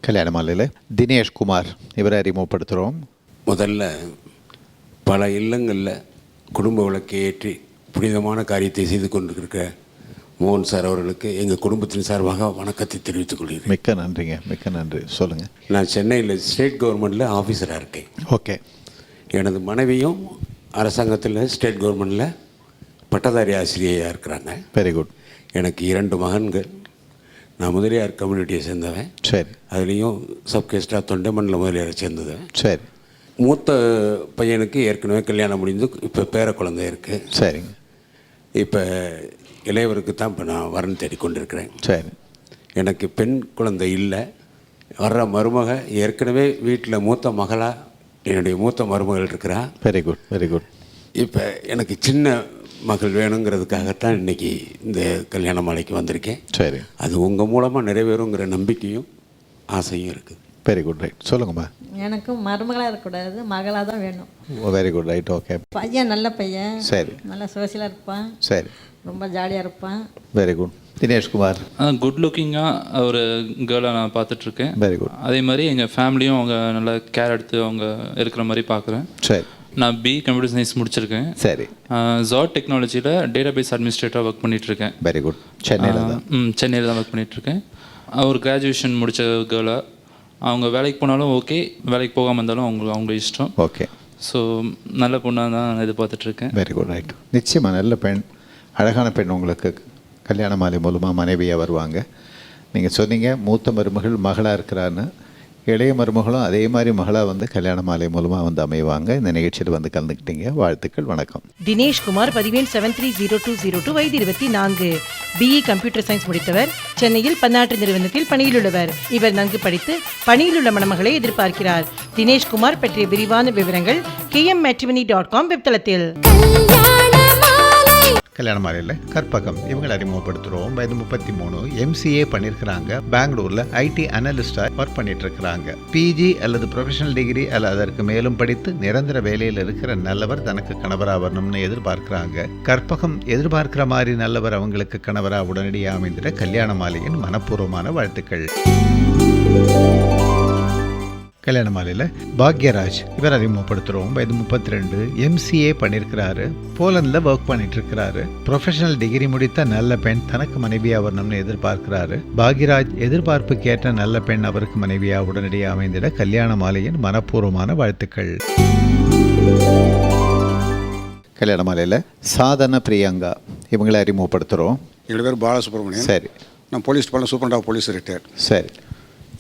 கல்யாண மாலையில் தினேஷ் குமார் இவரை அறிமுகப்படுத்துகிறோம். முதல்ல பல இல்லங்களில் குடும்ப விளக்கை ஏற்றி புனிதமான காரியத்தை செய்து கொண்டிருக்கிற மோகன் சார் அவர்களுக்கு எங்கள் குடும்பத்தின் சார்பாக வணக்கத்தை தெரிவித்துக் கொள்கிறேன். மிக்க நன்றிங்க, மிக்க நன்றி. சொல்லுங்கள். நான் சென்னையில் ஸ்டேட் கவர்மெண்ட்டில் ஆஃபீஸராக இருக்கேன். ஓகே. எனது மனைவியும் அரசாங்கத்தில் ஸ்டேட் கவர்மெண்ட்டில் பட்டதாரி ஆசிரியையாக இருக்கிறாங்க. Very good. எனக்கு 2 மகன்கள். நான் முதலியார் கம்யூனிட்டியை சேர்ந்தவன். சரி. அதுலேயும் சப்கேஸ்டாக தொண்டைமண்டல முதலியாரை சேர்ந்தவன். சரி. மூத்த பையனுக்கு ஏற்கனவே கல்யாணம் முடிந்து இப்போ பேர குழந்தை இருக்குது. சரிங்க. இப்போ இளையவருக்கு தான் இப்போ நான் வரன் தேடிக்கொண்டிருக்கிறேன். சரி. எனக்கு பெண் குழந்தை இல்லை. வர்ற மருமக ஏற்கனவே வீட்டில் மூத்த மகளாக என்னுடைய மூத்த மருமகள் இருக்கிறா. Very good, very good. இப்போ எனக்கு சின்ன மகள் வேணுங்கிறதுக்காகத்தான் இன்றைக்கி இந்த கல்யாண மாலைக்கு வந்திருக்கேன். சரி. அது உங்கள் மூலமாக நிறைவேறுங்கிற நம்பிக்கையும் ஆசையும் இருக்குது. Very good, right. சொல்லுங்கம்மா. எனக்கும் மருமகளாக இருக்கக்கூடாது, மகளாக தான் வேணும். Very good, right. ஓகே. பையன் நல்ல பையன். சரி. நல்லா சோசியலாக இருப்பான். சரி. ரொம்ப ஜாலியாக இருப்பான். Very good. Dinesh Kumar. Good லுக்கிங்காக ஒரு கேர்ளை நான் பார்த்துட்ருக்கேன். Very good. அதே மாதிரி எங்கள் ஃபேமிலியும் அவங்க நல்லா கேர் எடுத்து அவங்க இருக்கிற மாதிரி பார்க்குறேன். சரி. நான் கம்ப்யூட்டர் சயின்ஸ் முடிச்சிருக்கேன். சரி. ஜாட் டெக்னாலஜியில் டேட்டாபேஸ் அட்மினிஸ்ட்ரேட்டராக ஒர்க் பண்ணிகிட்ருக்கேன். Very good. சென்னையில் தான். சென்னையில் தான் ஒர்க் பண்ணிகிட்ருக்கேன். ஒரு கிராஜுவேஷன் முடித்த கேர்ளை அவங்க வேலைக்கு போனாலும் ஓகே, வேலைக்கு போகாமல் இருந்தாலும் அவங்க இஷ்டம். ஓகே. ஸோ நல்ல பொண்ணாக தான் எதிர்பார்த்துட்ருக்கேன். Very good, right. நிச்சயமாக நல்ல பெண், அழகான பெண் உங்களுக்கு கல்யாண மாலை மூலமாக மனைவியாக வருவாங்க. நீங்கள் சொன்னீங்க மூத்த மருமகள் மகளாக இருக்கிறான்னு. இளைய மருமகளும் அதே மாதிரி மகளாக வந்து கல்யாண மாலை மூலமாக வந்து அமைவாங்க. இந்த நிகழ்ச்சியில் வந்து கலந்துக்கிட்டீங்க. வாழ்த்துக்கள். வணக்கம். தினேஷ் குமார், பதிவேன் 730202, வயது 24, BE கம்ப்யூட்டர் சயின்ஸ் முடித்தவர், சென்னையில் பன்னாட்டு நிறுவனத்தில் பணியில் உள்ளவர். இவர் நன்கு படித்து பணியில் உள்ள மணமகளை எதிர்பார்க்கிறார். தினேஷ் குமார் பற்றிய விரிவான விவரங்கள் kmmatrimony.com வெப்தளத்தில். கல்யாண மாலையில் கற்பகம் இவங்களை அறிமுகப்படுத்துகிறோம். வயது 33, MCA பண்ணியிருக்கிறாங்க. பெங்களூரில் IT அனலிஸ்டாக ஒர்க் பண்ணிட்டு இருக்கிறாங்க. PG அல்லது ப்ரொஃபஷனல் டிகிரி அல்லது அதற்கு மேலும் படித்து நிரந்தர வேலையில் இருக்கிற நல்லவர் தனக்கு கணவராக வரணும்னு எதிர்பார்க்கிறாங்க. கற்பகம் எதிர்பார்க்கிற மாதிரி நல்லவர் அவங்களுக்கு கணவராக உடனடியாக அமைந்திட கல்யாண மாலையின் மனப்பூர்வமான வாழ்த்துக்கள். கல்யாண மாலையில் பாக்யராஜ் இவர் அறிமுகப்படுத்துகிறோம். வயது 32, MCA பண்ணியிருக்கிறாரு. போலந்தில் ஒர்க் பண்ணிட்டு இருக்கிறாரு. ப்ரொஃபஷனல் டிகிரி முடித்த நல்ல பெண் தனக்கு மனைவியாக வரணும்னு எதிர்பார்க்கிறாரு. பாக்யராஜ் எதிர்பார்ப்புக்கு ஏற்ற நல்ல பெண் அவருக்கு மனைவியாக உடனடியாக அமைந்திட கல்யாண மாலையின் மனப்பூர்வமான வாழ்த்துக்கள். கல்யாண மாலையில் சாதன பிரியங்கா இவங்களை அறிமுகப்படுத்துகிறோம். என்னோட பேர் பாலசுப்ரமணியன். சரி. நான் police department superintendent of police retired. சரி.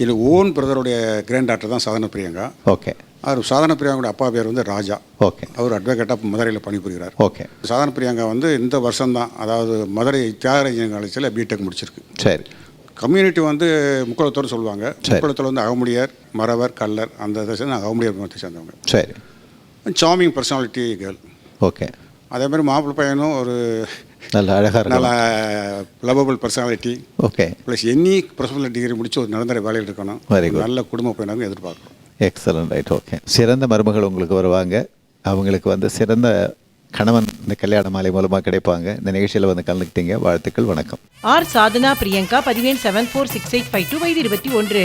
இது ஓன் பிரதருடைய கிராண்ட் டாக்டர் தான் சாதன பிரியங்கா. ஓகே. அவர் சாதன பிரியங்காவுடைய அப்பா பேர் வந்து ராஜா. ஓகே. அவர் அட்வொகேட்டாக மதுரையில் பணிபுரிகிறார். ஓகே. சாதன பிரியங்கா வந்து இந்த வருஷம்தான், அதாவது மதுரை தியாகராஜ காலேஜில் BTech முடிச்சிருக்கு. சரி. கம்யூனிட்டி வந்து முக்குளத்தோடு சொல்லுவாங்க. முக்குளத்தில் வந்து அகமுடியார், மறவர், கல்லர் அந்த இதை சேர்ந்து அகமுடியார் குடும்பத்தை சேர்ந்தவங்க. சரி. Charming personality girl. ஓகே. அதே மாதிரி மாப்பிள்ளை பையனும் ஒரு நல்ல அழகாக நல்ல lovable personality. Okay. Plus any professional degree முடிச்சு ஒரு நிரந்தர வேலையில் இருக்கணும். நல்ல குடும்ப பையனாக எதிர்பார்க்கணும். Excellent, right. ஓகே. சிறந்த மருமகள் உங்களுக்கு வருவாங்க. அவங்களுக்கு வந்து சிறந்த கணவன் இந்த கல்யாண மாலை மூலமாக கிடைப்பாங்க. இந்த நிகழ்ச்சியில் வந்து கலந்துக்கிட்டீங்க. வாழ்த்துக்கள். வணக்கம். ஆர் சாதனா பிரியங்கா, பதிவேன் 746852, வயது 21,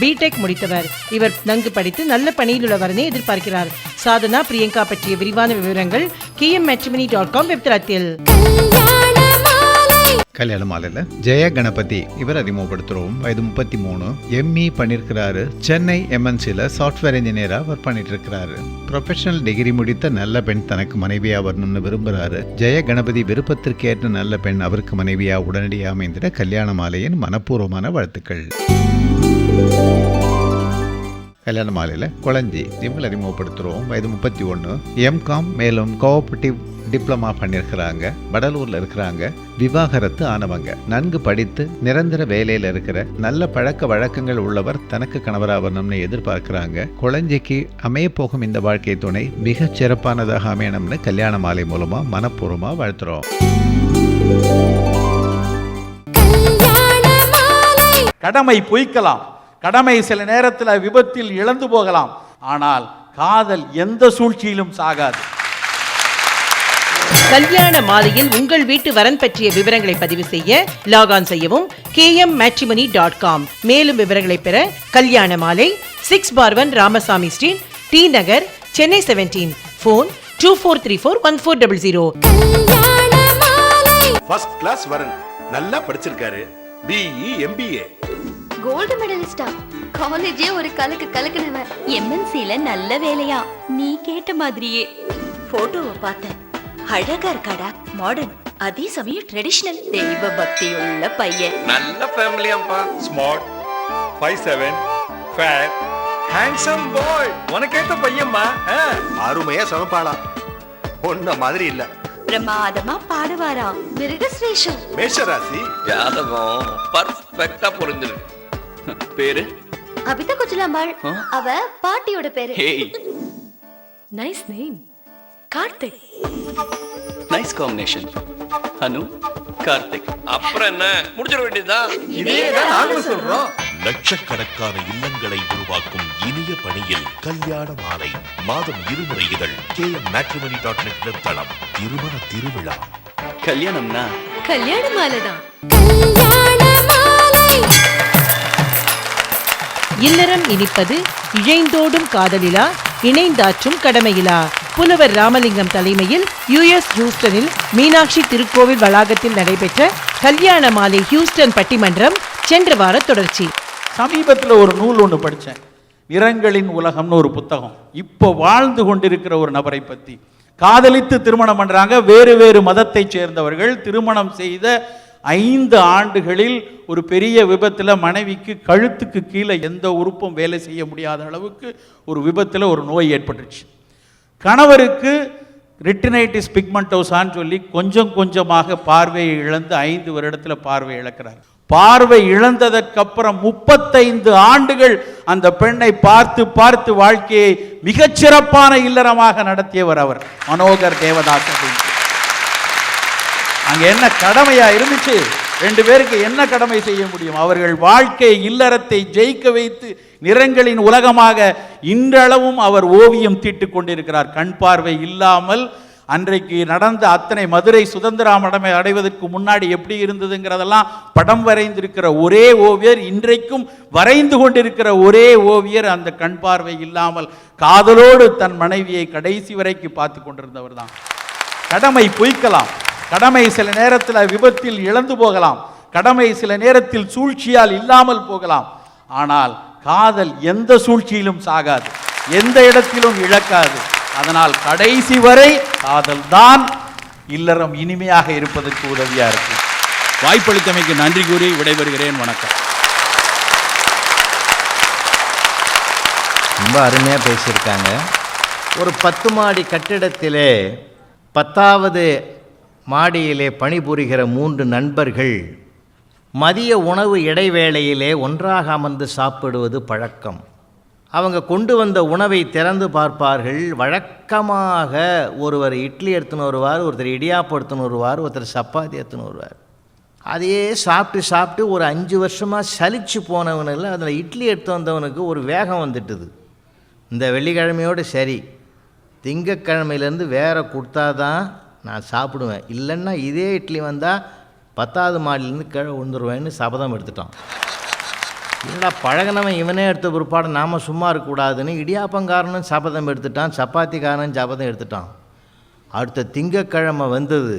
BTech முடித்தவர். இவர் நன்கு படித்து நல்ல பணியில் உள்ளவரனை எதிர்பார்க்கிறார். சாதனா பிரியங்கா பற்றிய விரிவான விவரங்கள் kmmatrimony.com வெப்தளத்தில். கல்யாண மாலையில் ஜெய கணபதி இவர் அறிமுகப்படுத்துகிறோம். வயது 33, ME பண்ணியிருக்கிறாரு. சென்னை MNCயில் சாஃப்ட்வேர் இன்ஜினியராக ஒர்க் பண்ணிட்டு இருக்கிறாரு. ப்ரொஃபஷனல் டிகிரி முடித்த நல்ல பெண் தனக்கு மனைவியாக வரணும்னு விரும்புகிறாரு. ஜெய கணபதி விருப்பத்திற்கு ஏற்ற நல்ல பெண் அவருக்கு மனைவியாக உடனடியாக அமைந்திட கல்யாண மாலையின் மனப்பூர்வமான வாழ்த்துக்கள். கல்யாண மாலையில் குளஞ்சி இவங்களை அறிமுகப்படுத்துகிறோம். வயது 31, MCom மேலும் கோஆபரேட்டிவ் டிப்ளமா பண்ணியிருக்கிறாங்க. வடலூரில் இருக்கிறாங்க. விவாகரத்து ஆனவங்க. நன்கு படித்து நிரந்தர வேலையில் இருக்கிற நல்ல பழக்க வழக்கங்கள் உள்ளவர் தனக்கு கணவராக வரணும்னு எதிர்பார்க்கிறாங்க. குழந்தைக்கு அமைய போகும் இந்த வாழ்க்கை துணை மிகச் சிறப்பானதாக அமையணும்னு கல்யாண மாலை மூலமாக மனப்பூர்வமாக வாழ்த்துறோம். கடமை பொய்க்கலாம், கடமை சில நேரத்தில் விபத்தில் இழந்து போகலாம், ஆனால் காதல் எந்த சூழ்ச்சியிலும் சாகாது. கல்யாண மாலையில் உங்கள் வீட்டு வரன் பற்றிய விவரங்களை பதிவு செய்ய லாகான் செய்யவும் kmmatrimony.com. மேலும் விவரங்களை பெற கல்யாண மாலை 6/1 ராமசாமி ஸ்ட்ரீட், டி நகர், சென்னை 17. ஃபோன் 24341400. ஃபர்ஸ்ட் கிளாஸ் வரன், நல்லா படிச்சிருக்காரு, பிஇ MBA. கோல்டு மெடலிஸ்டா, காலேஜே ஒரு கலக்குனவன், MNCல நல்ல வேலையா, நீ கேட்ட மாதிரியே. போட்டோவை பார்த்தேன், அழகா இருக்காடா, மாடர்ன், அதே சமயம் ட்ரெடிஷனல், தெய்வ பக்தியுள்ள பையன். நல்ல ஃபேமிலியாம்பா, ஸ்மார்ட், 5'7", ஃபேர், ஹேண்ட்சம் பாய், உனக்கேத்த பையன்மா. அருமையா சமைப்பாளா, பொண்ண மாதிரி இல்ல. பிரமாதமா பாடுவாரா, மிருகஸ்ரேஷம், மேஷராசி, ஜாதகம் பர்ஃபெக்ட்டா புரிஞ்சிருக்கு. பேரு அபிதா குஜலாம்பாள், அவ பாட்டியோட பேரு. Nice name, Karthik. Nice combination, Anu, Karthik. அப்புறம் என்ன, முடிச்சிட வேண்டியதுதான். இதேதான் நாங்களும் சொல்றோம். லட்சக்கணக்கான இல்லங்களை உருவாக்கும் இனிய பணியில் கல்யாண மாலை மாதம் 2 முறை இதழ் kmmatrimony.net தளம். திருமண திருவிழா, கல்யாணம்னா கல்யாண மாலைதான். இல்லறம் இனிப்பது இழைந்தோடும் காதலிலா, இணைந்தாற்றும் கடமையிலா. புலவர் ராமலிங்கம் தலைமையில் US ஹியூஸ்டனில் மீனாட்சி திருக்கோவில் வளாகத்தில் நடைபெற்ற கல்யாண மாலை ஹியூஸ்டன் பட்டிமன்றம் சென்ற வார தொடர்ச்சி. சமீபத்தில் ஒரு நூல் ஒன்று படித்தேன், நிறங்களின் உலகம்னு ஒரு புத்தகம். இப்போ வாழ்ந்து கொண்டிருக்கிற ஒரு நபரை பற்றி. காதலித்து திருமணம் பண்ணுறாங்க, வேறு வேறு மதத்தை சேர்ந்தவர்கள். திருமணம் செய்த 5 ஆண்டுகளில் ஒரு பெரிய விபத்தில் மனைவிக்கு கழுத்துக்கு கீழே எந்த உறுப்பும் வேலை செய்ய முடியாத அளவுக்கு ஒரு விபத்தில் ஒரு நோய் ஏற்பட்டுச்சு. கணவருக்கு ரெட்டினைட்டிஸ் பிக்மெண்டோசான்னு சொல்லி கொஞ்சம் கொஞ்சமாக பார்வையை இழந்து 5 வருடத்தில் பார்வை இழக்கிறார். பார்வை இழந்ததற்கப்புறம் 35 ஆண்டுகள் அந்த பெண்ணை பார்த்து பார்த்து வாழ்க்கையை மிகச்சிறப்பான இல்லறமாக நடத்தியவர் அவர், மனோகர் தேவதாஸ். அங்க என்ன கடமையா இருந்துச்சு? 2 பேருக்கு என்ன கடமை செய்ய முடியும்? அவர்கள் வாழ்க்கை இல்லறத்தை ஜெயிக்க வைத்து நிறங்களின் உலகமாக இன்றளவும் அவர் ஓவியம் தீட்டுக் கொண்டிருக்கிறார். கண் பார்வை இல்லாமல் அன்றைக்கு நடந்த அத்தனை மதுரை சுதந்திரம் அடைவதற்கு முன்னாடி எப்படி இருந்ததுங்கிறதெல்லாம் படம் வரைந்திருக்கிற ஒரே ஓவியர், இன்றைக்கும் வரைந்து கொண்டிருக்கிற ஒரே ஓவியர் அந்த கண் பார்வை இல்லாமல் காதலோடு தன் மனைவியை கடைசி வரைக்கு பார்த்து கொண்டிருந்தவர் தான். கடமை பொய்க்கலாம், கடமை சில நேரத்தில் விபத்தில் இழந்து போகலாம், கடமை சில நேரத்தில் சூழ்ச்சியால் இல்லாமல் போகலாம். ஆனால் காதல் எந்த சூழ்ச்சியிலும் சாகாது, எந்த இடத்திலும் இழக்காது. அதனால் கடைசி வரை காதல் தான் இல்லறம் இனிமையாக இருப்பதற்கு உதவியா இருக்கு. வாய்ப்பளித்தமைக்கு நன்றி கூறி விடைபெறுகிறேன். வணக்கம். ரொம்ப அருமையாக பேசியிருக்காங்க. ஒரு 10 மாடி கட்டிடத்திலே 10வது மாடியிலே பணிபுரிகிற 3 நண்பர்கள் மதிய உணவு இடைவேளையிலே ஒன்றாக அமர்ந்து சாப்பிடுவது பழக்கம். அவங்க கொண்டு வந்த உணவை திறந்து பார்ப்பார்கள். வழக்கமாக ஒருவர் இட்லி எடுத்துன்னு வருவார், ஒருத்தர் இடியாப்பம் எடுத்துன்னு வருவார், ஒருத்தர் சப்பாத்தி எடுத்துன்னு வருவார். அதையே சாப்பிட்டு சாப்பிட்டு ஒரு 5 வருஷமாக சலிச்சு போனவனில் அதில் இட்லி எடுத்து வந்தவனுக்கு ஒரு வேகம் வந்துட்டுது. இந்த வெள்ளிக்கிழமையோடு சரி, திங்கக்கிழமையிலேருந்து வேற கொடுத்தா தான் நான் சாப்பிடுவேன், இல்லைன்னா இதே இட்லி வந்தால் 10வது மாடிலேருந்து கீழே விழுந்துருவேன்னு சபதம் எடுத்துட்டான். இல்லைடா, பழகினவன் இவனே எடுத்த பிற்பாடு நாம் சும்மா இருக்கக்கூடாதுன்னு இடியாப்பங்காரனும் சபதம் எடுத்துட்டான், சப்பாத்திக்காரனும் சபதம் எடுத்துட்டான். அடுத்த திங்கக்கிழமை வந்தது.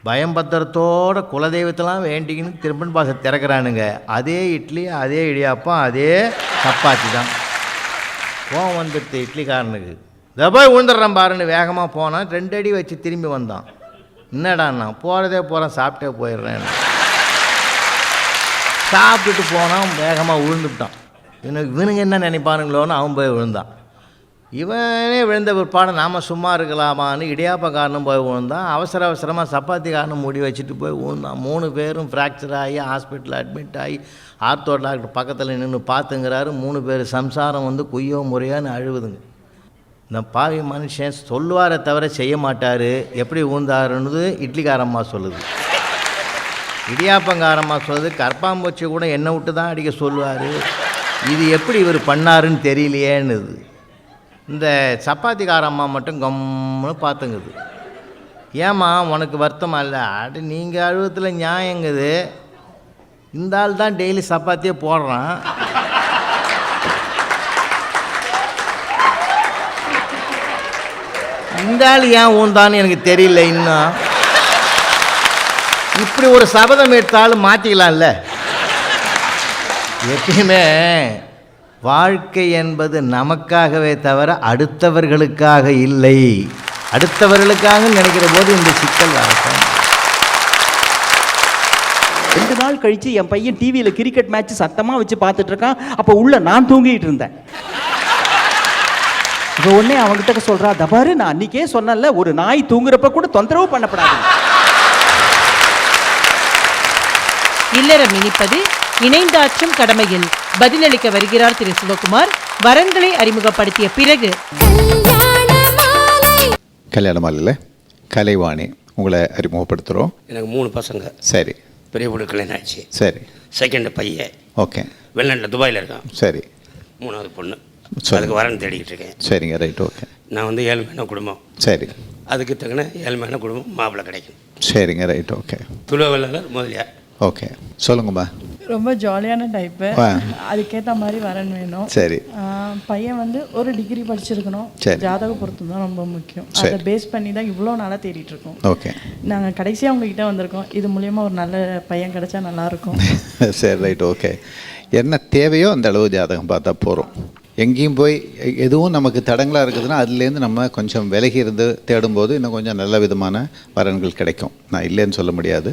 பயம்பத்திரத்தோட குலதெய்வத்தெல்லாம் வேண்டிக்கின்னு திரும்பன் பாச திறக்கிறானுங்க. அதே இட்லி, அதே இடியாப்பம், அதே சப்பாத்தி தான். கோவம் வந்துடுது இட்லிக்காரனுக்கு. இதை போய் விழுந்துடுறான் பாருன்னு வேகமாக போனான். 2 அடி வச்சு திரும்பி வந்தான். என்னடாண்ணா, போகிறதே போகிறேன், சாப்பிட்டே போயிடுறேன். சாப்பிட்டுட்டு போனான், வேகமாக விழுந்துவிட்டான். இவனுங்க என்ன நினைப்பானுங்களோன்னு அவன் போய் விழுந்தான். இவனே விழுந்த பிற்பாடு நாம் சும்மா இருக்கலாமான்னு இடியாப்பக்காரனும் போய் விழுந்தான். அவசரமாக சப்பாத்திக்காரனும் மூடி வச்சுட்டு போய் விழுந்தான். 3 பேரும் ஃப்ராக்சர் ஆகி ஹாஸ்பிட்டலில் அட்மிட் ஆகி ஆர்த்தோ டாக்டர் பக்கத்தில் நின்று பார்த்துங்கிறாரு. 3 பேர் சம்சாரம் வந்து குய்யோ முறையான்னு அழுவுதுங்க. இந்த பாவி மனுஷன் சொல்லுவாரை தவிர செய்ய மாட்டார். எப்படி ஊந்தாருன்னு இட்லிக்காரம்மா சொல்லுது, இடியாப்பங்காரம்மா சொல்லுது, கற்பாம்பூச்சி கூட என்னை விட்டு தான் அடிக்க சொல்லுவார். இது எப்படி இவர் பண்ணாருன்னு தெரியலையேன்னுது. இந்த சப்பாத்திக்காரம்மா மட்டும் கம்முன்னு பார்த்துங்குது. ஏம்மா உனக்கு வருத்தமா இல்லை? அடு நீங்கள் அழுவத்தில் நியாயங்குது. இந்த ஆள் தான் டெய்லி சப்பாத்தியே போடுறான். இந்த ஆள் ஏன் ஊந்தான்னு எனக்கு தெரியல. இன்னும் இப்படி ஒரு சபதம் எடுத்தாலும் மாற்றிக்கலாம்ல. எப்பயுமே வாழ்க்கை என்பது நமக்காகவே தவிர அடுத்தவர்களுக்காக இல்லை. அடுத்தவர்களுக்காக நினைக்கிற போது இந்த சிக்கல் வரட்டும். 2 நாள் கழித்து என் பையன் டிவியில் கிரிக்கெட் மேட்ச் சத்தமாக வச்சு பார்த்துட்டு இருக்கான். அப்போ உள்ள நான் தூங்கிட்டு இருந்தேன். இப்போ உடனே அவன்கிட்ட சொல்கிறா, தபாரு நான் அன்றைக்கே சொன்னல, ஒரு நாய் தூங்குறப்ப கூட தொந்தரவு பண்ணப்படாது. இல்லறம் இனிப்பது இணைந்தாற்றும் கடமையில் பதிலளிக்க வருகிறார் திரு சிவகுமார். வரன்களை அறிமுகப்படுத்திய பிறகு கல்யாண மாலையில் கலைவாணி உங்களை அறிமுகப்படுத்துகிறோம். எனக்கு 3 பசங்க. சரி. பெரிய பொண்ணு கல்யாணம் ஆயிடுச்சு. சரி. செகண்ட் பையன் ஓகே வெளிநாட்டில் துபாயில் இருக்கான். சரி. 3வது பொண்ணு. சரி. அதுக்கு வரன் தேடிக்கிட்டு இருக்கேன். சரிங்க, ரைட், ஓகே. நான் வந்து ஏழ்மையான குடும்பம். சரி. அதுக்கு தகுந்த ஏழ்மையான குடும்பம் மாப்பிள்ளை கிடைக்கும். சரிங்க, ரைட், ஓகே. துளவலாளர் முதலியார். ஓகே, சொல்லுங்கம்மா. ரொம்ப ஜாலியான டைப்பு. ஆ. அதுக்கேற்ற மாதிரி வரன் வேணும். சரி. பையன் வந்து ஒரு டிகிரி படிச்சிருக்கணும். சரி. ஜாதக பொருத்தம் தான் ரொம்ப முக்கியம். சரி. அதை பேஸ் பண்ணி தான் இவ்வளோ நாளாக தேடிட்டு இருக்கோம். ஓகே. நாங்கள் கடைசியாக உங்ககிட்ட வந்திருக்கோம். இது மூலியமாக ஒரு நல்ல பையன் கிடைச்சா நல்லாயிருக்கும். சரி, ரைட், ஓகே. என்ன தேவையோ அந்த அளவு ஜாதகம் பார்த்தா போகிறோம். எங்கேயும் போய் எதுவும் நமக்கு தடங்களாக இருக்குதுன்னா அதுலேருந்து நம்ம கொஞ்சம் விலகி இருந்து தேடும்போது இன்னும் கொஞ்சம் நல்ல விதமான வரன்கள் கிடைக்கும். நான் இல்லைன்னு சொல்ல முடியாது.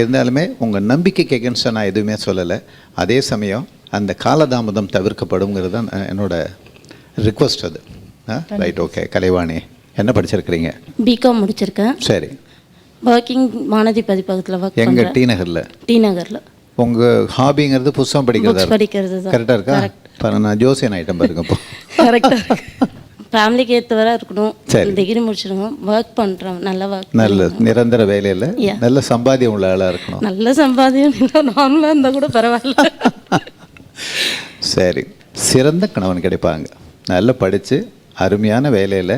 இருந்தாலுமே உங்கள் நம்பிக்கைக்கு எகென்ஸ்டாக நான் எதுவுமே சொல்லலை. அதே சமயம் அந்த காலதாமதம் தவிர்க்கப்படுங்கிறது தான் என்னோட ரிக்வஸ்ட். அது ரைட், ஓகே. கலைவாணி என்ன படிச்சிருக்கிறீங்க? பிகாம் முடிச்சிருக்கேன். சரி. ஒர்க்கிங் மானதி பதிப்பகத்தில் ஒர்க் எங்கே? பண்ணுறேன். டி நகரில். உங்கள் ஹாபிங்கிறது புத்தகம் படிக்கிறது தான். கரெக்டாக இருக்கா? நான் ஜோசியன் ஐட்டம் பாருங்க. இப்போ கரெக்டாக ஃபேமிலிக்கு ஏற்றவராக இருக்கணும். சரி. டிகிரி முடிச்சிருக்கோம். ஒர்க் பண்ணுறோம். நல்ல ஒர்க். நல்ல நிரந்தர வேலையில் நல்ல சம்பாத்தியம் உள்ள ஆளாக இருக்கணும். நல்ல சம்பாதியம் இல்லை, நார்மலாக இருந்தால் கூட பரவாயில்ல. சரி. சிறந்த கணவன் கிடைப்பாங்க. நல்லா படித்து அருமையான வேலையில்.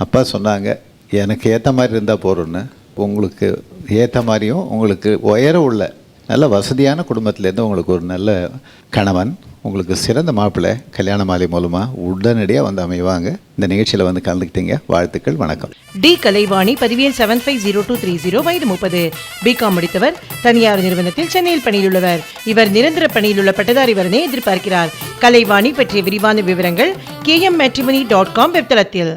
அப்பா சொன்னாங்க எனக்கு ஏற்ற மாதிரி இருந்தால் போகிறோன்னு. உங்களுக்கு ஏற்ற மாதிரியும் உங்களுக்கு உயர உள்ள நல்ல வசதியான குடும்பத்திலேருந்து உங்களுக்கு ஒரு நல்ல கணவன், உங்களுக்கு சிறந்த மாப்பிள்ளை கல்யாண மாலை மூலமாக உடனடியாக வந்து அமைவாங்க. இந்த நிகழ்ச்சியில் வந்து கலந்துக்கிட்டீங்க. வாழ்த்துக்கள், வணக்கம். டி கலைவாணி, பதிவேல் 750230, வயது 30, பிகாம் முடித்தவர், தனியார் நிறுவனத்தில் சென்னையில் பணியிலுள்ளவர். இவர் நிரந்தர பணியில் உள்ள பட்டதாரி வரனை எதிர்பார்க்கிறார். கலைவாணி பற்றிய விரிவான விவரங்கள் kmmatrimony.com வெப்தளத்தில்.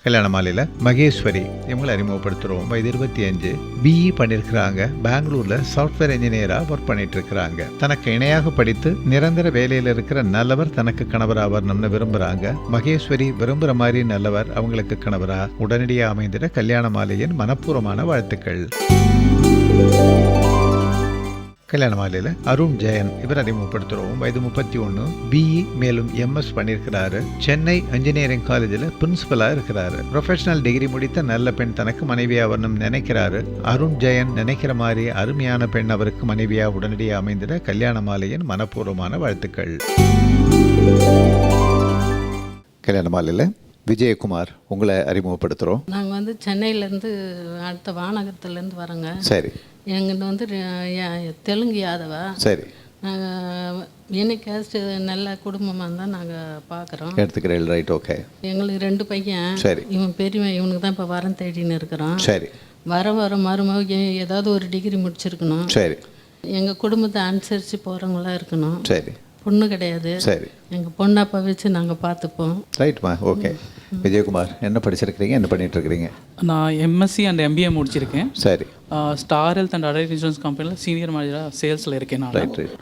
கல்யாண மாலையில் மகேஸ்வரி இவங்களை அறிமுகப்படுத்துகிறோம். வயது 25, பிஇ பண்ணியிருக்கிறாங்க. பெங்களூரில் சாஃப்ட்வேர் இன்ஜினியராக ஒர்க் பண்ணிட்டு இருக்கிறாங்க. தனக்கு இணையாக படித்து நிரந்தர வேலையில் இருக்கிற நல்லவர் தனக்கு கணவராக வரணும்னு விரும்புகிறாங்க. மகேஸ்வரி விரும்புகிற மாதிரி நல்லவர் அவங்களுக்கு கணவராக உடனடியாக அமைந்திட கல்யாண மாலையின் மனப்பூர்வமான வாழ்த்துக்கள். கல்யாண மாலையில் அருண் ஜெயன் இவர் அறிமுகப்படுத்துகிறோம். வயது 31, பிஇ மேலும் எம்எஸ் பண்ணியிருக்கிறாரு. சென்னை இன்ஜினியரிங் காலேஜில் பிரின்சிபலாக இருக்கிறாரு. ப்ரொஃபஷனல் டிகிரி முடித்த நல்ல பெண் தனக்கு மனைவியாக வரணும்னு நினைக்கிறாரு. அருண் ஜெயன் நினைக்கிற மாதிரி அருமையான பெண் அவருக்கு மனைவியாக உடனடியாக அமைந்திட கல்யாண மாலையின் மனப்பூர்வமான வாழ்த்துக்கள். கல்யாண மாலையில் விஜயகுமார் உங்களை அறிமுகப்படுத்துகிறோம். நாங்கள் வந்து சென்னையிலேருந்து அடுத்த வானகரத்துலேருந்து வரோங்க. சரி. எங்கிட்ட வந்து தெலுங்கு யாதவா. சரி. நாங்கள் என்ன கேஸ்ட் நல்ல குடும்பமாக இருந்தால் நாங்கள் பார்க்குறோம். எடுத்துக்கிறேன், ரைட், ஓகே. எங்களுக்கு 2 பையன். சரி. இவன் பெரியவன், இவனுக்கு தான் இப்போ வரம் தேடின்னு இருக்கிறோம். சரி. வர மருமக ஏதாவது ஒரு டிகிரி முடிச்சிருக்கணும். சரி. எங்கள் குடும்பத்தை அனுசரித்து போகிறவங்களாம் இருக்கணும். சரி. பொண்ணு கிடையாது. சரி. எங்கள் பொண்ணாப்பா வச்சு நாங்கள் பார்த்துப்போம். ரைட்மா, ஓகே. விஜயகுமார் என்ன படிச்சிருக்கிறீங்க, என்ன பண்ணிட்டு இருக்கிறீங்க? நான் எம்எஸ்சி அண்ட் எம்பிஏ முடிச்சிருக்கேன். சரி. Star health and adult insurance கம்பெனியில் சீனியர் மேனேஜராக சேல்ஸில் இருக்கேன் நான். Right, right.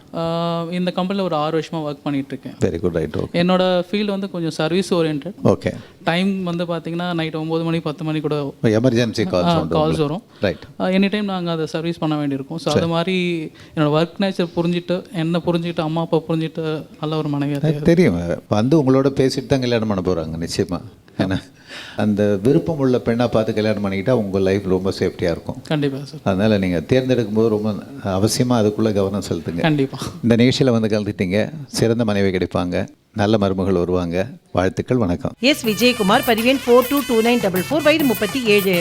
இந்த கம்பெனியில் ஒரு 6 வருஷமாக ஒர்க் பண்ணிட்டு இருக்கேன். Very good, right, okay. என்னோட ஃபீல்டு வந்து கொஞ்சம் சர்வீஸ் ஓரியன்ட். ஓகே. டைம் வந்து பார்த்தீங்கன்னா நைட் 9 மணி 10 மணி கூட எமர்ஜென்சி கால்ஸ் வரும். ரைட். எனி டைம் நாங்கள் அதை சர்வீஸ் பண்ண வேண்டியிருக்கும். ஸோ அது மாதிரி என்னோடய ஒர்க் நேச்சர் புரிஞ்சுட்டு, என்ன புரிஞ்சுக்கிட்டு, அம்மா அப்பா புரிஞ்சுட்டு நல்ல ஒரு மனைவியாக தெரியும். வந்து உங்களோட பேசிட்டு தான் கல்யாணம் பண்ண போகிறாங்க நிச்சயமாக. ஏன்னா அந்த விருப்பம் உள்ள பெண்ணாக பார்த்து கல்யாணம் பண்ணிக்கிட்டா உங்கள் லைஃப் ரொம்ப சேஃப்டியாக இருக்கும். கண்டிப்பாக சார். அதனால் நீங்கள் தேர்ந்தெடுக்கும் போது ரொம்ப அவசியமாக அதுக்குள்ளே கவனம் செலுத்துங்க. கண்டிப்பாக. இந்த நிகழ்ச்சியில் வந்து கலந்துட்டீங்க, சிறந்த மனைவி கிடைப்பாங்க, நல்ல மருமகள் வருவாங்க. வாழ்த்துக்கள். வணக்கம். எஸ் விஜயகுமார், பதிவெண் 422944, வயது 37,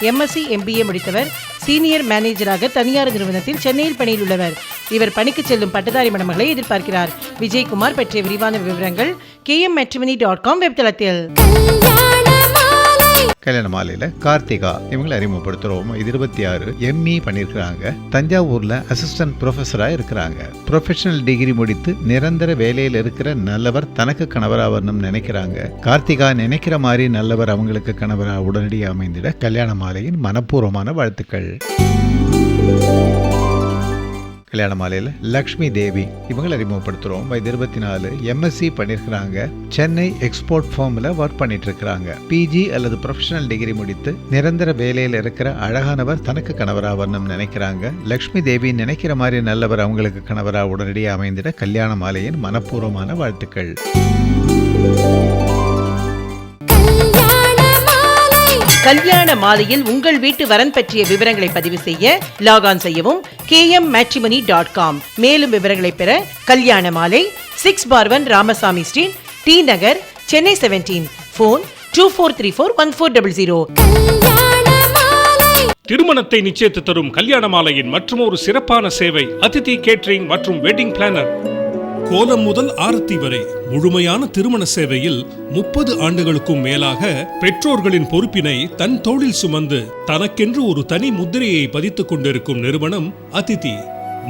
எம்எஸ்சி MBA முடித்தவர், சீனியர் மேனேஜராக தனியார் நிறுவனத்தில் சென்னையில் பணியில் உள்ளவர். இவர் பணிக்கு செல்லும் பட்டதாரி மணமகளை எதிர்பார்க்கிறார். விஜயகுமார் பற்றிய விரிவான விவரங்கள் kmmatrimony.com வெப்தளத்தில். கல்யாண மாலையில் கார்த்திகா இவங்களை அறிமுகப்படுத்துகிறோம். இது 26, ME பண்ணியிருக்கிறாங்க. தஞ்சாவூரில் அசிஸ்டன்ட் ப்ரொஃபஸராக இருக்கிறாங்க. ப்ரொஃபஷனல் டிகிரி முடித்து நிரந்தர வேலையில் இருக்கிற நல்லவர் தனக்கு கணவராக வரணும்னு நினைக்கிறாங்க. கார்த்திகா நினைக்கிற மாதிரி நல்லவர் அவங்களுக்கு கணவராக உடனடியாக அமைந்திட கல்யாண மாலையின் மனப்பூர்வமான வாழ்த்துக்கள். கல்யாண மாலையில் லக்ஷ்மி தேவி இவங்களை அறிமுகப்படுத்துகிறோம். வயது 24, MSc பண்ணியிருக்கிறாங்க. சென்னை எக்ஸ்போர்ட் ஃபார்மில் ஒர்க் பண்ணிட்டு இருக்கிறாங்க. PG அல்லது ப்ரொஃபஷனல் டிகிரி முடித்து நிரந்தர வேலையில் இருக்கிற அழகானவர் தனக்கு கணவராக வரணும்னு நினைக்கிறாங்க. லக்ஷ்மி தேவி நினைக்கிற மாதிரி நல்லவர் அவங்களுக்கு கணவராக உடனடியாக அமைந்திட கல்யாண மாலையின் மனப்பூர்வமான வாழ்த்துக்கள். கல்யாண மாலையில் உங்கள் வீட்டு வரன் பற்றிய விவரங்களை பதிவு செய்ய லாக் ஆன் செய்யவும் kmmatrimony.com. மேலும் விவரங்களை பெற கல்யாண மாலை 6/1 ராமசாமி ஸ்ட்ரீட், T நகர், சென்னை 17, ஃபோன் 24341400. திருமணத்தை நிச்சயித்து தரும் கல்யாண மாலையின் மற்றும் ஒரு சிறப்பான சேவை அதிதி கேட்டரிங் மற்றும் வெட்டிங் பிளானர். கோலம் முதல் ஆரத்தி வரை முழுமையான திருமண சேவையில் 30 ஆண்டுகளுக்கும் மேலாக பெற்றோர்களின் பொறுப்பினை தன் தோளில் சுமந்து தனக்கென்று ஒரு தனி முத்திரையை பதித்துக் கொண்டிருக்கும் நிறுவனம் அதிதி.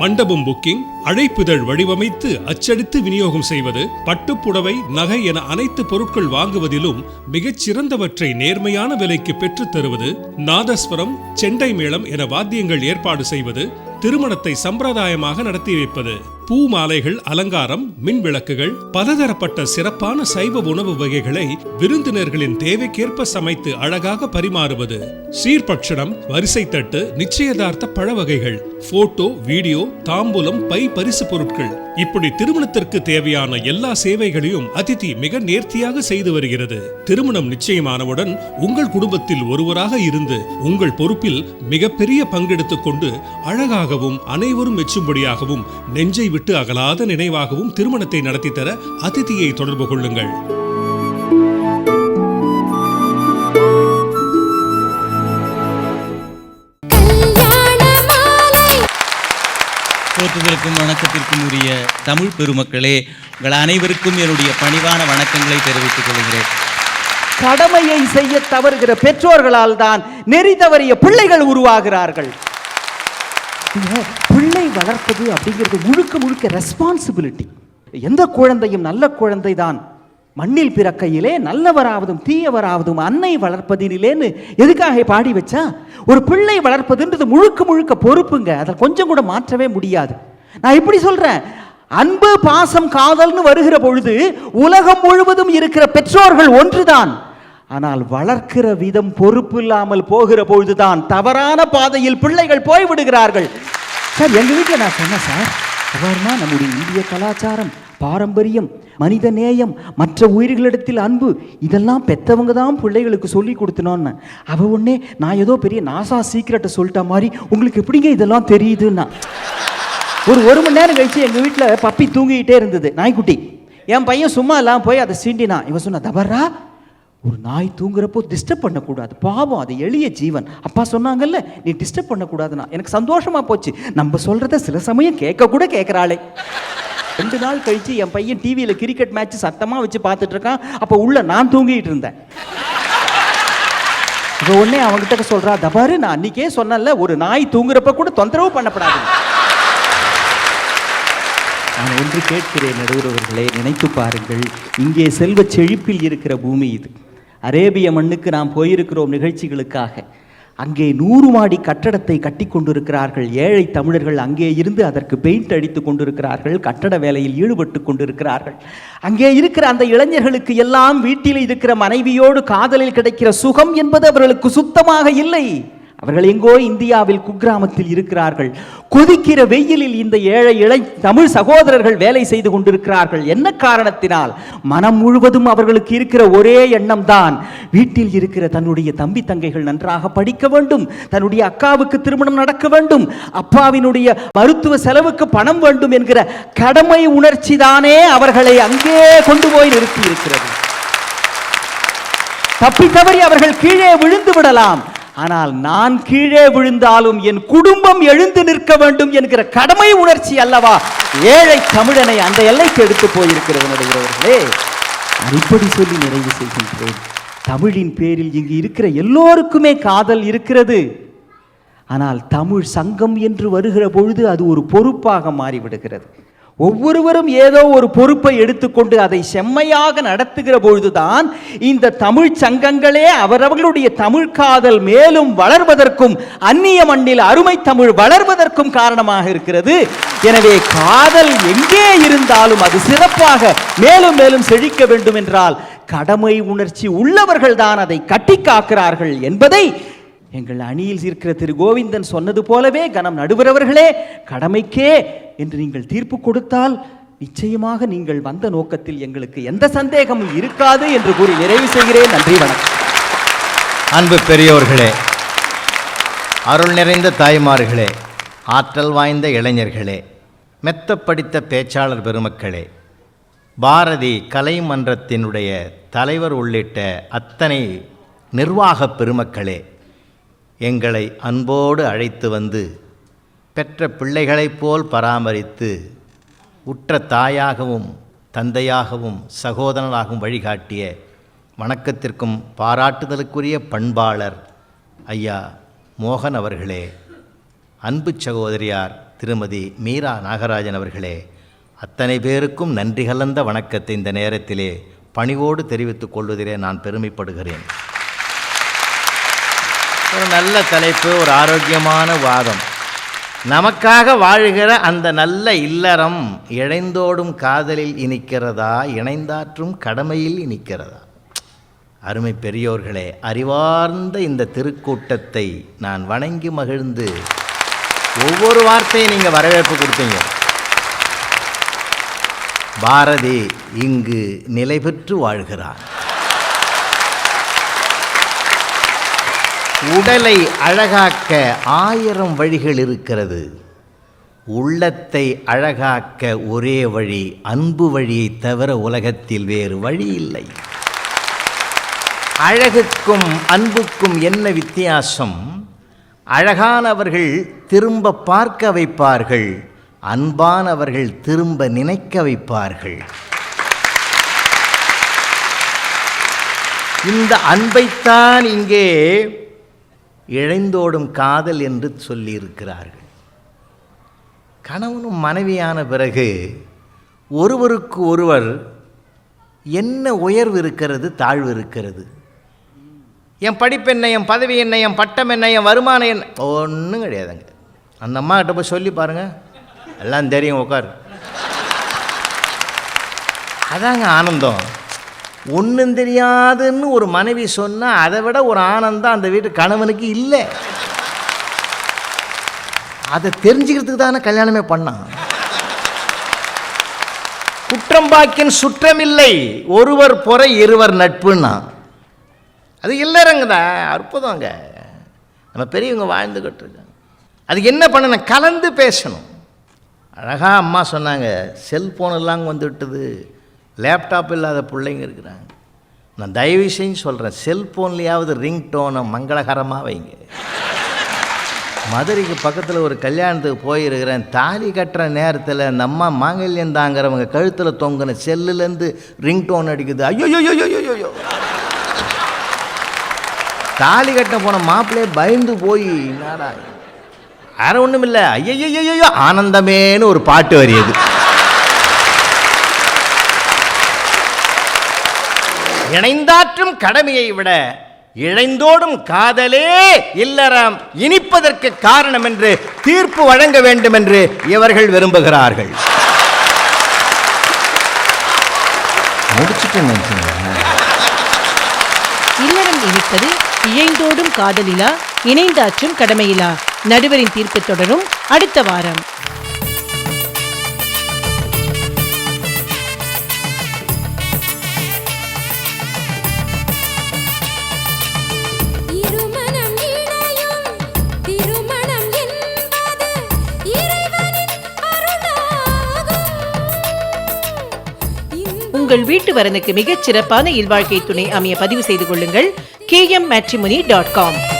மண்டபம் புக்கிங், அழைப்பிதழ் வடிவமைத்து அச்சடித்து விநியோகம் செய்வது, பட்டுப்புடவை, நகை என அனைத்து பொருட்கள் வாங்குவதிலும் மிகச் சிறந்தவற்றை நேர்மையான விலைக்கு பெற்றுத் தருவது, நாதஸ்வரம், செண்டை மேளம் என வாத்தியங்கள் ஏற்பாடு செய்வது, திருமணத்தை சம்பிரதாயமாக நடத்தி வைப்பது, பூ மாலைகள், அலங்காரம், மின் விளக்குகள், பலதரப்பட்ட சிறப்பான சைவ உணவு வகைகளை விருந்தினர்களின் தேவைக்கேற்ப சமைத்து அழகாக பரிமாறுவது, சீர்பட்சணம், வரிசை தட்டு, நிச்சயதார்த்த பழ வகைகள், போட்டோ, வீடியோ, தாம்பூலம், பை பரிசு பொருட்கள், இப்படி திருமணத்திற்கு தேவையான எல்லா சேவைகளையும் அதிதி மிக நேர்த்தியாக செய்து வருகிறது. திருமணம் நிச்சயமானவுடன் உங்கள் குடும்பத்தில் ஒருவராக இருந்து உங்கள் பொறுப்பில் மிகப்பெரிய பங்கெடுத்துக் கொண்டு அழகாகவும் அனைவரும் மெச்சும்படியாகவும் நெஞ்சை விட்டு அகலாத நினைவாகவும் திருமணத்தை நடத்தி தர அதிதியை தொடர்பு கொள்ளுங்கள். போற்றுதலுக்கும் வணக்கத்திற்கும் உரிய தமிழ் பெருமக்களே, உங்கள் அனைவருக்கும் என்னுடைய பணிவான வணக்கங்களை தெரிவித்துக் கொள்கிறேன். கடமையை செய்ய தவறுகிற பெற்றோர்களால் தான் நெறி தவறிய பிள்ளைகள் உருவாகிறார்கள். பிள்ளை வளர்ப்பது அப்படிங்கிறது முழுக்க முழுக்க ரெஸ்பான்சிபிலிட்டி. எந்த குழந்தையும் நல்ல குழந்தை தான். மண்ணில் பிறக்கையிலே நல்லவராவதும் தீயவராவதும் அன்னை வளர்ப்பதிலேன்னு எதுக்காக பாடி வச்சா? ஒரு பிள்ளை வளர்ப்பதுன்றது முழுக்க முழுக்க பொறுப்புங்க. அதை கொஞ்சம் கூட மாற்றவே முடியாது. நான் இப்படி சொல்றேன், அன்பு, பாசம், காதல்னு வருகிற பொழுது உலகம் முழுவதும் இருக்கிற பெற்றோர்கள் ஒன்றுதான். ஆனால் வளர்க்கிற விதம் பொறுப்பு இல்லாமல் போகிற பொழுதுதான் தவறான பாதையில் பிள்ளைகள் போய்விடுகிறார்கள். சார், எங்க வீட்டில் நான் சொன்னேன் சார், அவ்வாறுமா நம்முடைய இந்திய கலாச்சாரம், பாரம்பரியம், மனித நேயம், மற்ற உயிர்களிடத்தில் அன்பு, இதெல்லாம் பெற்றவங்க தான் பிள்ளைகளுக்கு சொல்லி கொடுத்தனோன்னு. அவ ஒன்னே நான் ஏதோ பெரிய நாசா சீக்கிரட்டை சொல்லிட்ட மாதிரி உங்களுக்கு எப்படிங்க இதெல்லாம் தெரியுதுன்னா. ஒரு மணி நேரம் கழிச்சு எங்கள் வீட்டில் பப்பி தூங்கிக்கிட்டே இருந்தது, நாய்க்குட்டி. என் பையன் சும்மா எல்லாம் போய் அதை சீண்டினான். இவன் சொன்னா, தவறா, ஒரு நாய் தூங்குறப்போ டிஸ்டர்ப் பண்ணக்கூடாது, பாவம், அது எளிய ஜீவன். அப்பா சொன்னாங்கல்ல, நீ டிஸ்டர்ப் பண்ணக்கூடாதுன்னா. எனக்கு சந்தோஷமா போச்சு. நம்ம சொல்றத சில சமயம் கேட்க கூட கேட்குறாளே. 2 நாள் கழிச்சு என் பையன் டிவியில் கிரிக்கெட் மேட்ச் சத்தமாக வச்சு பார்த்துட்டு இருக்கான். அப்போ உள்ள நான் தூங்கிட்டு இருந்தேன். இப்போ உடனே அவன்கிட்ட சொல்றா, தபாரு, நான் அன்னைக்கே சொன்னல, ஒரு நாய் தூங்குறப்ப கூட தொந்தரவு பண்ணப்படாது. நான் ஒன்று கேட்கிறேன், நடுவர்களே, நினைத்து பாருங்கள், இங்கே செல்வ செழிப்பில் இருக்கிற பூமி இது. அரேபிய மண்ணுக்கு நாம் போயிருக்கிறோம் நிகழ்ச்சிகளுக்காக. அங்கே 100 மாடி கட்டடத்தை கட்டி கொண்டிருக்கிறார்கள். ஏழை தமிழர்கள் அங்கே இருந்து அதற்கு பெயிண்ட் அடித்து கொண்டிருக்கிறார்கள், கட்டட வேலையில் ஈடுபட்டு கொண்டிருக்கிறார்கள். அங்கே இருக்கிற அந்த இளைஞர்களுக்கு எல்லாம் வீட்டில் இருக்கிற மனைவியோடு காதலில் கிடைக்கிற சுகம் என்பது அவர்களுக்கு சுத்தமாக இல்லை. அவர்கள் எங்கோ இந்தியாவில் குக்கிராமத்தில் இருக்கிறார்கள். கொதிக்கிற வெயிலில் இந்த ஏழை தமிழ் சகோதரர்கள் வேலை செய்து கொண்டிருக்கிறார்கள். என்ன காரணத்தினால்? மனம் முழுவதும் அவர்களுக்கு இருக்கிற ஒரே எண்ணம் தான், வீட்டில் இருக்கிற தன்னுடைய தம்பி தங்கைகள் நன்றாக படிக்க வேண்டும், தன்னுடைய அக்காவுக்கு திருமணம் நடக்க வேண்டும், அப்பாவினுடைய மருத்துவ செலவுக்கு பணம் வேண்டும் என்கிற கடமை உணர்ச்சி தானே அவர்களை அங்கே கொண்டு போய் நிறுத்தி இருக்கிறது. தப்பி தவறி அவர்கள் கீழே விழுந்து விடலாம், ஆனால் நான் கீழே விழுந்தாலும் என் குடும்பம் எழுந்து நிற்க வேண்டும் என்கிற கடமை உணர்ச்சி அல்லவா ஏழை தமிழனை அந்த எல்லைக்கு எடுத்து போயிருக்கிறது. நடுகிறவர்களே, இப்படி சொல்லி நிறைவு செய்கின்றேன். தமிழின் பேரில் இங்கு இருக்கிற எல்லோருக்குமே காதல் இருக்கிறது. ஆனால் தமிழ் சங்கம் என்று வருகிற பொழுது அது ஒரு பொறுப்பாக மாறிவிடுகிறது. ஒவ்வொருவரும் ஏதோ ஒரு பொறுப்பை எடுத்துக்கொண்டு அதை செம்மையாக நடத்துகிற பொழுதுதான் இந்த தமிழ் சங்கங்களே அவரவர்களுடைய தமிழ் காதல் மேலும் வளர்வதற்கும் அந்நிய மண்ணில் அருமை தமிழ் வளர்வதற்கும் காரணமாக இருக்கிறது. எனவே காதல் எங்கே இருந்தாலும் அது சிறப்பாக மேலும் மேலும் செழிக்க வேண்டும் என்றால் கடமை உணர்ச்சி உள்ளவர்கள் தான் அதை கட்டி காக்கிறார்கள் என்பதை எங்கள் அணியில் இருக்கிற திரு கோவிந்தன் சொன்னது போலவே கனம் நடுவரவர்களே, கடமைக்கே என்று நீங்கள் தீர்ப்பு கொடுத்தால் நிச்சயமாக நீங்கள் வந்த நோக்கத்தில் எங்களுக்கு எந்த சந்தேகமும் இருக்காது என்று கூறி நிறைவு செய்கிறேன். நன்றி, வணக்கம். அன்பு பெரியோர்களே, அருள் நிறைந்த தாய்மார்களே, ஆற்றல் வாய்ந்த இளைஞர்களே, மெத்த படித்த பேச்சாளர் பெருமக்களே, பாரதி கலை மன்றத்தினுடைய தலைவர் உள்ளிட்ட அத்தனை நிர்வாக பெருமக்களே, எங்களை அன்போடு அழைத்து வந்து பெற்ற பிள்ளைகளைப் போல் பராமரித்து உற்ற தாயாகவும் தந்தையாகவும் சகோதரனாகவும் வழிகாட்டிய வணக்கத்திற்கும் பாராட்டுதலுக்குரிய பண்பாளர் ஐயா மோகன் அவர்களே, அன்பு சகோதரியார் திருமதி மீரா நாகராஜன் அவர்களே, அத்தனை பேருக்கும் நன்றி கலந்த வணக்கத்தை இந்த நேரத்திலே பணிவோடு தெரிவித்துக் கொள்வதிலே நான் பெருமைப்படுகிறேன். ஒரு நல்ல தலைப்பு, ஒரு ஆரோக்கியமான வாதம். நமக்காக வாழுகிற அந்த நல்ல இல்லறம் இழைந்தோடும் காதலில் இனிக்கிறதா, இணைந்தாற்றும் கடமையில் இனிக்கிறதா? அருமை பெரியோர்களே, அறிவார்ந்த இந்த திருக்கூட்டத்தை நான் வணங்கி மகிழ்ந்து ஒவ்வொரு வார்த்தையும் நீங்கள் வரவேற்பு கொடுத்தீங்க. பாரதி இங்கு நிலை பெற்று வாழ்கிறார். உடலை அழகாக்க 1000 வழிகள் இருக்கிறது. உள்ளத்தை அழகாக்க ஒரே வழி, அன்பு வழியை தவிர உலகத்தில் வேறு வழி இல்லை. அழகுக்கும் அன்புக்கும் என்ன வித்தியாசம்? அழகானவர்கள் திரும்ப பார்க்க வைப்பார்கள், அன்பானவர்கள் திரும்ப நினைக்க வைப்பார்கள். இந்த அன்பைத்தான் இங்கே இழைந்தோடும் காதல் என்று சொல்லியிருக்கிறார்கள். கணவனும் மனைவியான பிறகு ஒருவருக்கு ஒருவர் என்ன உயர்வு இருக்கிறது, தாழ்வு இருக்கிறது. என் படிப்பு என்ன, என் பதவி என்ன, என் பட்டம் என்ன, என் வருமானம் என்ன, ஒன்றும் கிடையாதுங்க. அந்த அம்மா கிட்ட போய் சொல்லி பாருங்கள், எல்லாம் தெரியும், உட்கார். அதாங்க ஆனந்தம். ஒன்றும் தெரியாதுன்னு ஒரு மனைவி சொன்னால் அதை விட ஒரு ஆனந்தம் அந்த வீட்டு கணவனுக்கு இல்லை. அதை தெரிஞ்சுக்கிறதுக்கு தானே கல்யாணமே பண்ணான். குற்றம்பாக்கின் சுற்றமில்லை, ஒருவர் பொறை இருவர் நட்புன்னா அது இல்லைறங்கதா. அற்புதங்க, நம்ம பெரியவங்க வாழ்ந்துக்கிட்டு இருக்காங்க. அதுக்கு என்ன பண்ணணும்? கலந்து பேசணும். அழகாக அம்மா சொன்னாங்க, செல்ஃபோன் எல்லாம் வந்துவிட்டது, லேப்டாப் இல்லாத பிள்ளைங்க இருக்கிறாங்க. நான் தயவு செஞ்சு சொல்கிறேன், செல்ஃபோன்லேயாவது ரிங்டோனை மங்களகரமாக வைங்க. மதுரைக்கு பக்கத்தில் ஒரு கல்யாணத்துக்கு போயிருக்கிறேன். தாலி கட்டுற நேரத்தில் அந்த அம்மா மாங்கல்யம் தாங்கிறவங்க கழுத்தில் தொங்கின செல்லுலேருந்து ரிங்டோன் அடிக்குது. ஐயோ, தாலி கட்ட போன மாப்பிள்ளையே பயந்து போய், என்னடா வேற ஒன்றும் இல்லை, ஐயோ ஆனந்தமேன்னு ஒரு பாட்டு வரியது. இணைந்தாற்றும் கடமையை விட இழைந்தோடும் காதலே இல்லறம் இனிப்பதற்கு காரணம் என்று தீர்ப்பு வழங்க வேண்டும் என்று இவர்கள் விரும்புகிறார்கள். இல்லறம் இனிப்பது இழைந்தோடும் காதலிலா இணைந்தாற்றும் கடமையிலா. நடுவரின் தீர்ப்பு தொடரும் அடுத்த வாரம். உங்கள் வீட்டு வரனுக்கு மிகச் சிறப்பான இல்வாழ்க்கை துணை அமைய பதிவு செய்து கொள்ளுங்கள் KMmatrimony.com.